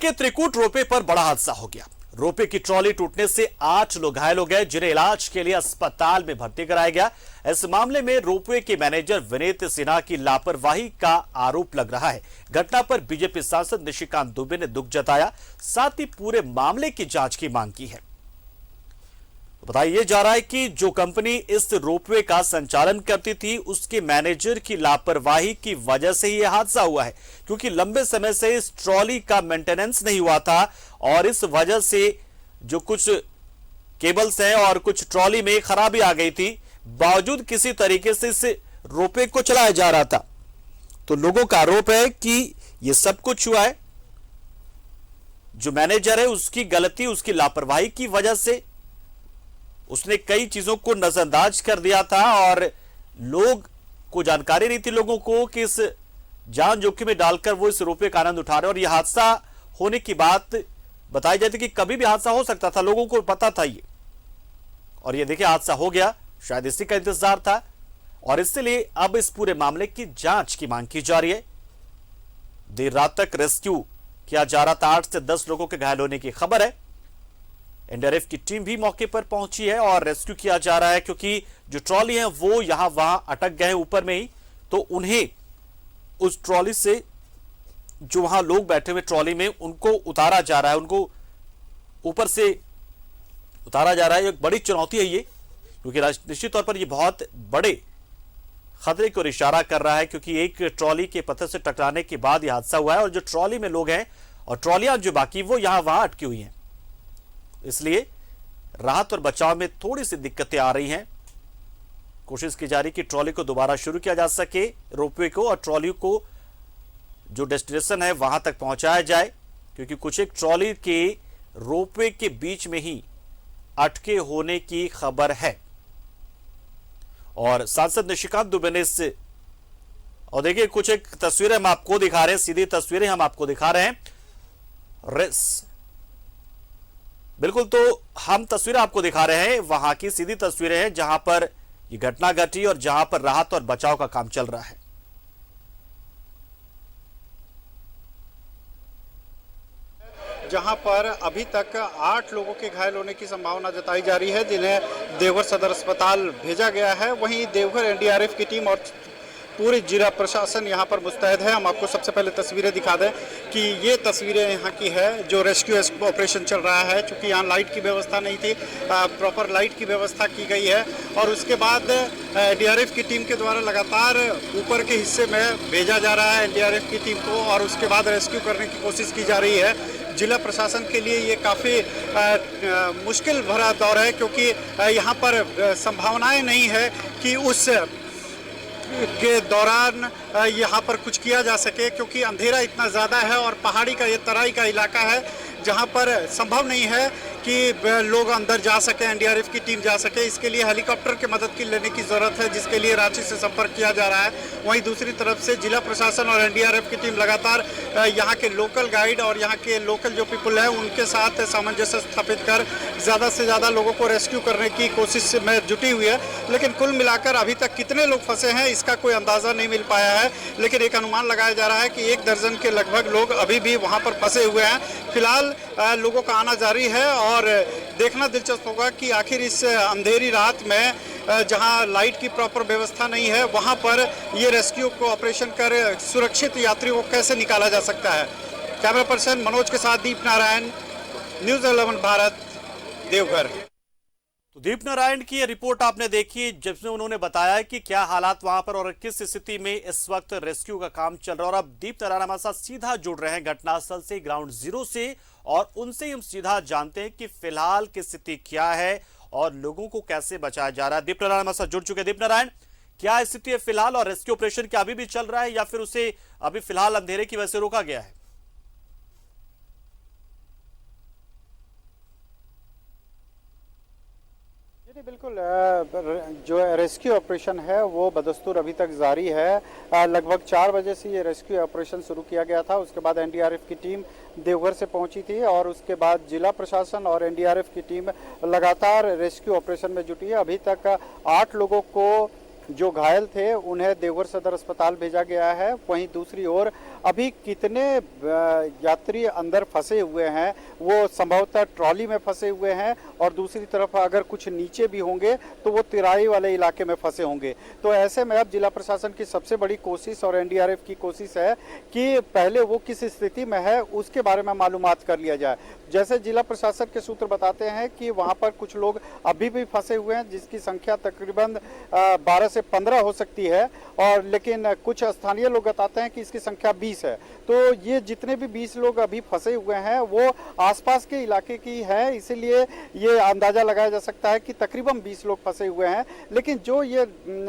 के त्रिकूट रोपवे पर बड़ा हादसा हो गया। रोपवे की ट्रॉली टूटने से 8 लोग घायल हो गए, जिन्हें इलाज के लिए अस्पताल में भर्ती कराया गया। इस मामले में रोपवे के मैनेजर विनीत सिन्हा की लापरवाही का आरोप लग रहा है। घटना पर बीजेपी सांसद निशिकांत दुबे ने दुख जताया, साथ ही पूरे मामले की जांच की मांग की है। बताया जा रहा है कि जो कंपनी इस रोपवे का संचालन करती थी, उसके मैनेजर की लापरवाही की वजह से यह हादसा हुआ है, क्योंकि लंबे समय से इस ट्रॉली का मेंटेनेंस नहीं हुआ था और इस वजह से जो कुछ केबल्स हैं और कुछ ट्रॉली में खराबी आ गई थी, बावजूद किसी तरीके से इस रोपवे को चलाया जा रहा था। तो लोगों का आरोप है कि यह सब कुछ हुआ है जो मैनेजर है उसकी गलती, उसकी लापरवाही की वजह से। उसने कई चीजों को नजरअंदाज कर दिया था और लोग को जानकारी नहीं थी लोगों को कि इस जान जोखिम में डालकर वो इस रोपवे का आनंद उठा रहे। और यह हादसा होने की बात बताई जाती कि कभी भी हादसा हो सकता था, लोगों को पता था ये। और ये देखिए हादसा हो गया, शायद इसी का इंतजार था और इसलिए अब इस पूरे मामले की जांच की मांग की जा रही है। देर रात तक रेस्क्यू किया जा रहा था, 8 से 10 लोगों के घायल होने की खबर है। एनडीआरएफ की टीम भी मौके पर पहुंची है और रेस्क्यू किया जा रहा है, क्योंकि जो ट्रॉली है वो यहां वहां अटक गए ऊपर में ही, तो उन्हें उस ट्रॉली से जो वहां लोग बैठे हुए ट्रॉली में उनको उतारा जा रहा है, उनको ऊपर से उतारा जा रहा है। एक बड़ी चुनौती है ये, क्योंकि निश्चित तौर पर ये बहुत बड़े खतरे को इशारा कर रहा है, क्योंकि एक ट्रॉली के पत्थर से टकराने के बाद यह हादसा हुआ है और जो ट्रॉली में लोग हैं और ट्रॉलियां जो बाकी वो यहां वहां अटकी हुई हैं, इसलिए राहत और बचाव में थोड़ी सी दिक्कतें आ रही हैं। कोशिश की जा रही कि ट्रॉली को दोबारा शुरू किया जा सके, रोपवे को, और ट्रॉली को जो डेस्टिनेशन है वहां तक पहुंचाया जाए, क्योंकि कुछ एक ट्रॉली के रोपवे के बीच में ही अटके होने की खबर है। और सांसद निशिकांत दुबे ने इससे, और देखिए कुछ एक तस्वीरें हम आपको दिखा रहे हैं, सीधी तस्वीरें हम आपको दिखा रहे हैं। बिल्कुल, तो हम तस्वीरें आपको दिखा रहे हैं, वहां की सीधी तस्वीरें हैं जहां पर यह घटना घटी और जहां पर राहत और बचाव का काम चल रहा है। जहां पर अभी तक 8 लोगों के घायल होने की संभावना जताई जा रही है, जिन्हें देवघर सदर अस्पताल भेजा गया है। वहीं देवघर एनडीआरएफ की टीम और पूरी जिला प्रशासन यहां पर मुस्तैद है। हम आपको सबसे पहले तस्वीरें दिखा दें कि ये तस्वीरें यहां की है जो रेस्क्यू ऑपरेशन चल रहा है। चूंकि यहां लाइट की व्यवस्था नहीं थी, प्रॉपर लाइट की व्यवस्था की गई है और उसके बाद एनडीआरएफ की टीम के द्वारा लगातार ऊपर के हिस्से में भेजा जा रहा है एनडीआरएफ की टीम को और उसके बाद रेस्क्यू करने की कोशिश की जा रही है। जिला प्रशासन के लिए ये काफ़ी मुश्किल भरा दौर है, क्योंकि यहाँ पर संभावनाएं नहीं है कि उस के दौरान यहाँ पर कुछ किया जा सके, क्योंकि अंधेरा इतना ज़्यादा है और पहाड़ी का ये तराई का इलाका है जहाँ पर संभव नहीं है कि लोग अंदर जा सके, एनडीआरएफ की टीम जा सके। इसके लिए हेलीकॉप्टर की मदद की लेने की ज़रूरत है, जिसके लिए रांची से संपर्क किया जा रहा है। वहीं दूसरी तरफ से जिला प्रशासन और एनडीआरएफ की टीम लगातार यहाँ के लोकल गाइड और यहाँ के लोकल जो पीपल हैं उनके साथ सामंजस्य स्थापित कर ज़्यादा से ज़्यादा लोगों को रेस्क्यू करने की कोशिश में जुटी हुई है। लेकिन कुल मिलाकर अभी तक कितने लोग फंसे हैं इसका कोई अंदाज़ा नहीं मिल पाया है, लेकिन एक अनुमान लगाया जा रहा है कि 1 दर्जन के लगभग लोग अभी भी वहाँ पर फंसे हुए हैं। फिलहाल लोगों का आना जारी है और देखना दिलचस्प होगा कि आखिर इस अंधेरी रात में जहां लाइट की प्रॉपर व्यवस्था नहीं है वहां पर ये रेस्क्यू को ऑपरेशन कर सुरक्षित यात्रियों को कैसे निकाला जा सकता है। कैमरा पर्सन मनोज के साथ दीप नारायण, न्यूज़ 11 भारत, देवघर। तो दीप नारायण की ये रिपोर्ट आपने देखी, जिसमें उन्होंने बताया कि क्या हालात वहां पर और किस स्थिति में इस वक्त रेस्क्यू का काम चल रहा है। और अब दीप नारायण हमारे साथ सीधा जुड़ रहे हैं घटनास्थल से, ग्राउंड जीरो से, और उनसे हम सीधा जानते हैं कि फिलहाल की स्थिति क्या है और लोगों को कैसे बचाया जा रहा है। दीप नारायण हमारे साथ जुड़ चुके हैं। दीप नारायण, क्या स्थिति है फिलहाल और रेस्क्यू ऑपरेशन क्या अभी भी चल रहा है या फिर उसे अभी फिलहाल अंधेरे की वजह से रोका गया है? बिल्कुल, जो रेस्क्यू ऑपरेशन है वो बदस्तूर अभी तक जारी है। लगभग 4 बजे से ये रेस्क्यू ऑपरेशन शुरू किया गया था। उसके बाद एनडीआरएफ की टीम देवघर से पहुंची थी और उसके बाद जिला प्रशासन और एनडीआरएफ की टीम लगातार रेस्क्यू ऑपरेशन में जुटी है। अभी तक 8 लोगों को जो घायल थे उन्हें देवघर सदर अस्पताल भेजा गया है। वहीं दूसरी ओर अभी कितने यात्री अंदर फंसे हुए हैं, वो संभवतः ट्रॉली में फंसे हुए हैं और दूसरी तरफ अगर कुछ नीचे भी होंगे तो वो तिराई वाले इलाके में फंसे होंगे। तो ऐसे में अब जिला प्रशासन की सबसे बड़ी कोशिश और एनडीआरएफ की कोशिश है कि पहले वो किस स्थिति में है उसके बारे में मालूमात कर लिया जाए। जैसे जिला प्रशासन के सूत्र बताते हैं कि वहाँ पर कुछ लोग अभी भी फंसे हुए हैं, जिसकी संख्या तकरीबन 12 से 15 हो सकती है, और लेकिन कुछ स्थानीय लोग बताते हैं कि इसकी संख्या 20 है। तो ये जितने भी 20 लोग अभी फंसे हुए हैं वो आसपास के इलाके की है, इसीलिए ये अंदाजा लगाया जा सकता है कि तकरीबन 20 लोग फंसे हुए हैं। लेकिन जो ये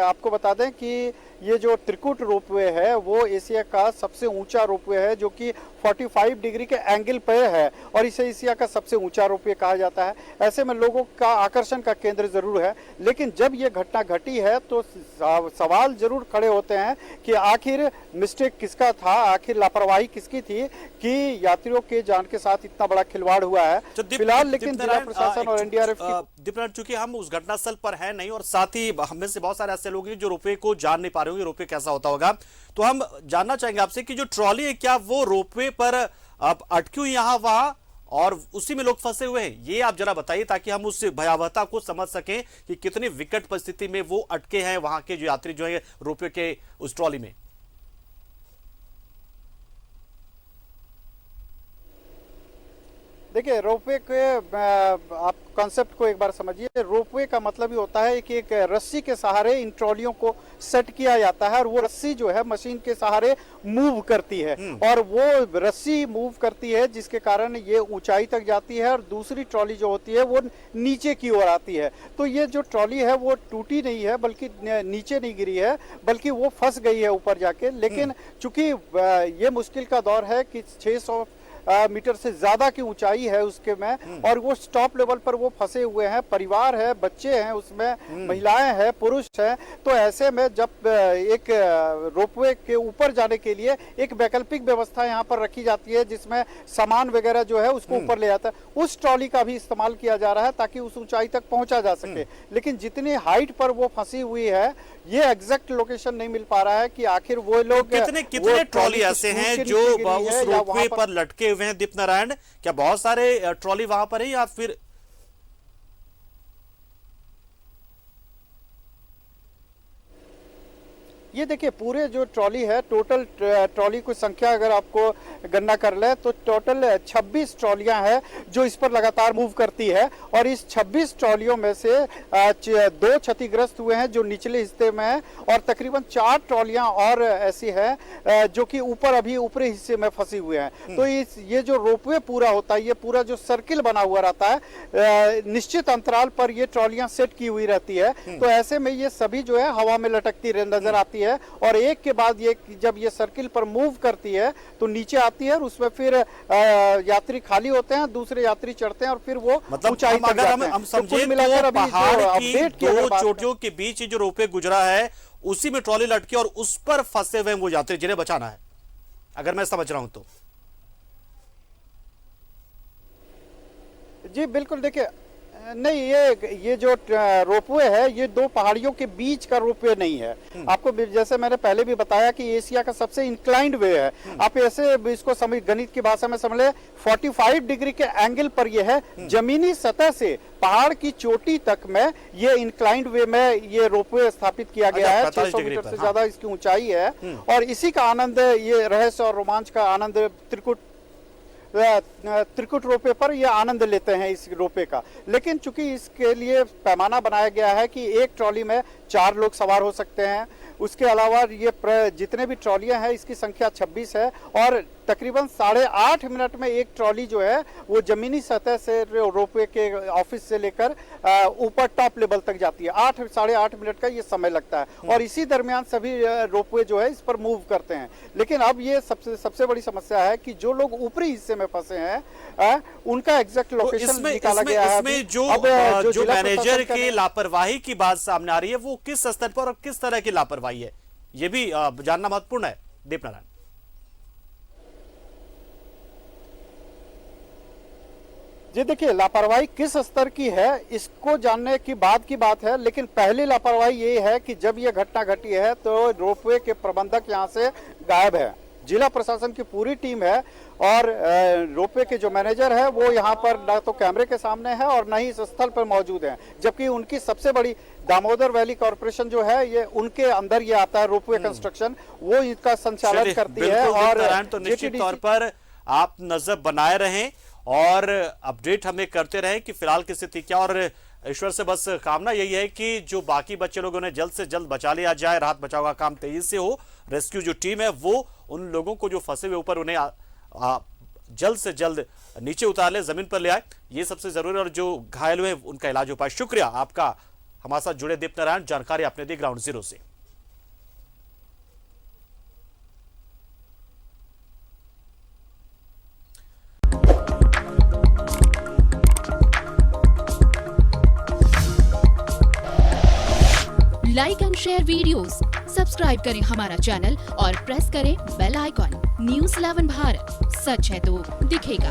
आपको बता दें कि ये जो त्रिकुट रोपवे है वो एशिया का सबसे ऊंचा रोपवे है, जो कि 45 डिग्री के एंगल पे है और इसे एशिया का सबसे ऊंचा रोपवे कहा जाता है। ऐसे में लोगों का आकर्षण का केंद्र जरूर है, लेकिन जब ये घटना घटी है तो सवाल जरूर खड़े होते हैं कि आखिर मिस्टेक किसका था, आखिर लापरवाही किसकी थी कि यात्रियों के जान के साथ इतना बड़ा खिलवाड़ हुआ है। फिलहाल लेकिन जिला प्रशासन और एनडीआरएफ की दीपनारायण, चूंकि हम उस घटनास्थल पर है नहीं और साथ ही हमें से बहुत सारे ऐसे लोग हैं जो रोपवे को जान नहीं पा रहे होंगे रोपवे कैसा होता होगा, तो हम जानना चाहेंगे आपसे कि जो ट्रॉली है क्या वो रोपवे पर अटकी हुई यहाँ वहां और उसी में लोग फंसे हुए हैं, ये आप जरा बताइए ताकि हम उस भयावहता को समझ सकें कि कितनी विकट परिस्थिति में वो अटके हैं वहां के जो यात्री जो है रोपवे के उस ट्रॉली में। देखिए, रोपवे के आप कॉन्सेप्ट को एक बार समझिए। रोपवे का मतलब ही होता है कि एक रस्सी के सहारे इन ट्रॉलियों को सेट किया जाता है और वो रस्सी जो है मशीन के सहारे मूव करती है और वो रस्सी मूव करती है जिसके कारण ये ऊंचाई तक जाती है और दूसरी ट्रॉली जो होती है वो नीचे की ओर आती है। तो ये जो ट्रॉली है वो टूटी नहीं है, बल्कि नीचे नहीं गिरी है, बल्कि वो फंस गई है ऊपर जाके। लेकिन चूंकि ये मुश्किल का दौर है कि 600 मीटर से ज्यादा की ऊंचाई है उसके में और वो स्टॉप लेवल पर वो फंसे हुए हैं, परिवार है, बच्चे हैं उसमें, महिलाएं हैं, पुरुष हैं। तो ऐसे में जब एक रोपवे के ऊपर जाने के लिए एक वैकल्पिक व्यवस्था यहाँ पर रखी जाती है जिसमें सामान वगैरह जो है उसको ऊपर ले जाता है, उस ट्रॉली का भी इस्तेमाल किया जा रहा है ताकि उस ऊंचाई तक पहुंचा जा सके। लेकिन जितनी हाइट पर वो फंसी हुई है ये एग्जैक्ट लोकेशन नहीं मिल पा रहा है कि आखिर वो लोग कितने ट्रॉली ऐसे हैं जो उस रोपवे पर लटके हुए हैं। दीपनारायण, क्या बहुत सारे ट्रॉली वहां पर है या फिर ये देखिए पूरे जो ट्रॉली है, टोटल ट्रॉली की संख्या अगर आपको गणना कर ले तो टोटल 26 ट्रॉलियां हैं जो इस पर लगातार मूव करती है और इस 26 ट्रॉलियों में से 2 क्षतिग्रस्त हुए हैं जो निचले हिस्से में है और तकरीबन 4 ट्रॉलियां और ऐसी है जो कि ऊपर अभी ऊपरी हिस्से में फंसी हुए हैं। तो ये जो रोपवे पूरा होता है, ये पूरा जो सर्किल बना हुआ रहता है, निश्चित अंतराल पर ये ट्रॉलियां सेट की हुई रहती है। तो ऐसे में ये सभी जो है हवा में लटकती नजर आती है और एक के बाद ये जब ये सर्किल पर मूव करती है तो नीचे आती है और उसमें फिर यात्री खाली होते हैं, दूसरे यात्री चढ़ते हैं और फिर वो ऊंचाई तक जाते हैं। हम समझे तो पहाड़ की 2 चोटियों के बीच जो रोपवे गुजरा है उसी में ट्रॉली लटकी और उस पर फंसे हुए वो यात्री जिन्हें बचाना है, अगर मैं समझ रहा हूं तो। जी बिल्कुल, देखिए नहीं, ये जो रोपवे है ये 2 पहाड़ियों के बीच का रोपवे नहीं है। आपको जैसे मैंने पहले भी बताया कि एशिया का सबसे इंक्लाइंड वे है। आप ऐसे इसको समझ, गणित की भाषा में समझ ले, 45 डिग्री के एंगल पर ये है, जमीनी सतह से पहाड़ की चोटी तक में ये इंक्लाइंड वे में ये रोपवे स्थापित किया गया है। 600 मीटर से ज्यादा इसकी ऊंचाई है और इसी का आनंद, ये रहस्य और रोमांच का आनंद त्रिकुट रोपवे पर ये आनंद लेते हैं इस रोपवे का। लेकिन चूंकि इसके लिए पैमाना बनाया गया है कि एक ट्रॉली में 4 लोग सवार हो सकते हैं, उसके अलावा ये जितने भी ट्रॉलियां हैं इसकी संख्या 26 है और तकरीबन 8.5 मिनट में एक ट्रॉली जो है वो जमीनी सतह से रोपवे के ऑफिस से लेकर ऊपर टॉप लेवल तक जाती है। 8-8.5 मिनट का ये समय लगता है और इसी दरमियान सभी रोपवे जो है इस पर मूव करते हैं। लेकिन अब ये सबसे बड़ी समस्या है कि जो लोग ऊपरी हिस्से में फंसे हैं उनका एग्जैक्ट लोकेशन निकाला गया है। इसमें जो मैनेजर की लापरवाही की बात सामने आ रही है वो किस स्तर पर और किस तरह की लापरवाही है, ये भी जानना महत्वपूर्ण है। दीपनारायण, जी देखिए, लापरवाही किस स्तर की है इसको जानने की बाद की बात है, लेकिन पहली लापरवाही ये है कि जब ये घटना घटी है तो रोपवे के प्रबंधक यहाँ से गायब है, जिला प्रशासन की पूरी टीम है और रोपवे के जो मैनेजर है वो यहाँ पर न तो कैमरे के सामने है और न ही इस स्थल पर मौजूद है, जबकि उनकी सबसे बड़ी दामोदर वैली कॉर्पोरेशन जो है ये उनके अंदर ये आता है, रोपवे कंस्ट्रक्शन, वो इसका संचालन करती है। और तो निश्चित तौर पर आप नजर बनाए रहें और अपडेट हमें करते रहें कि फिलहाल की स्थिति क्या। और ईश्वर से बस कामना यही है कि जो बाकी बच्चे लोगों ने जल्द से जल्द बचा लिया जाए, राहत बचाव का काम तेजी से हो, रेस्क्यू जो टीम है वो उन लोगों को जो फंसे हुए ऊपर उन्हें जल्द से जल्द नीचे उतार ले, जमीन पर ले आए, ये सबसे जरूरी। और जो घायल हुए उनका इलाज हो पाए। शुक्रिया आपका हमारे साथ जुड़े दीप नारायण, जानकारी आपने दी ग्राउंड जीरो से। Like and share videos, subscribe करें हमारा चैनल और प्रेस करें बेल आइकॉन। न्यूज़ 11 भारत, सच है तो दिखेगा।